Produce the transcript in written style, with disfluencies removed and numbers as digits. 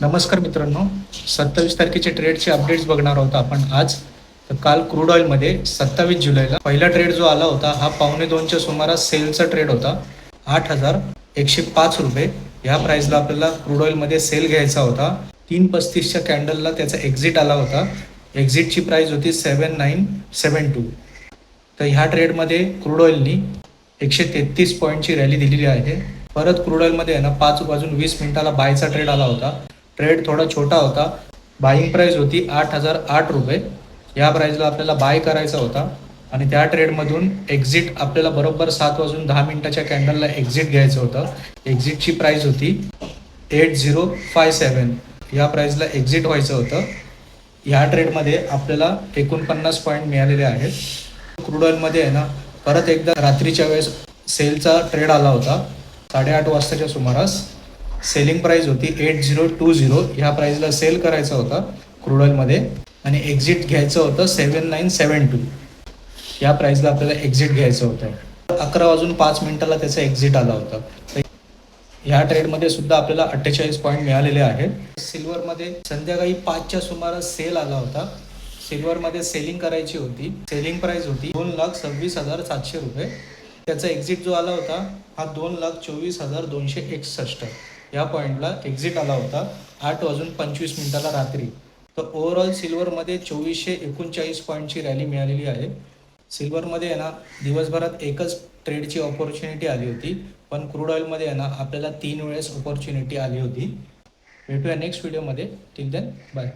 नमस्कार मित्रांनो, 27 तारखेचे ट्रेडचे अपडेट्स बघणार आहोत आपण आज. तर काल क्रूड ऑइलमध्ये 27 जुलैला पहिला ट्रेड जो आला होता हा 1:15च्या सुमारास सेलचा ट्रेड होता. 8,105 रुपये ह्या प्राईसला आपल्याला क्रूड ऑइलमध्ये सेल घ्यायचा होता. 3:35च्या कॅन्डलला त्याचा एक्झिट आला होता. एक्झिटची प्राईस होती 7972. तर ह्या ट्रेडमध्ये क्रूड ऑइलनी 133 पॉईंटची रॅली दिलेली आहे. परत क्रूड ऑइलमध्ये आहे ना 5:20 बायचा ट्रेड आला होता. ट्रेड थोडा छोटा होता. बाईंग प्राईस होती 8,008 रुपये. या प्राईजला आपल्याला बाय करायचा होता आणि त्या ट्रेडमधून एक्झिट आपल्याला बरोबर 7:10 कॅन्डलला एक्झिट घ्यायचं होतं. एक्झिटची प्राईस होती 8057. या प्राईजला एक्झिट व्हायचं होतं. ह्या ट्रेडमध्ये आपल्याला 49 पॉईंट मिळालेले आहेत. क्रूड ऑइलमध्ये आहे ना परत एकदा रात्रीच्या वेळेस सेलचा ट्रेड आला होता. 8:30 वाजताच्या सुमारास सेलिंग प्राईस होती 8020. ह्या प्राईजला सेल करायचा होता क्रूड ऑइलमध्ये आणि एक्झिट घ्यायचं होतं 7972. या प्राईजला आपल्याला एक्झिट घ्यायचं होतं. 11:05 त्याचा एक्झिट आला होता. ह्या ट्रेडमध्ये सुद्धा आपल्याला 48 पॉईंट मिळालेले आहेत. सिल्वरमध्ये संध्याकाळी 5च्या सुमारास सेल आला होता. सिल्वरमध्ये सेलिंग करायची होती. सेलिंग प्राईस होती 2,26,700 रुपये. त्याचा एक्झिट जो आला होता हा 2,24,261. या पॉईंटला एक्झिट आला होता 8:25 रात्री. तर ओव्हरऑल सिल्वरमध्ये 2,439 पॉईंटची रॅली मिळालेली आहे. सिल्वरमध्ये आहे ना दिवसभरात एकच ट्रेडची ऑपॉर्च्युनिटी आली होती, पण क्रूड ऑइलमध्ये आहे ना आपल्याला 3 वेळेस ऑपॉर्च्युनिटी आली होती. भेटूया नेक्स्ट व्हिडिओमध्ये. Till then bye.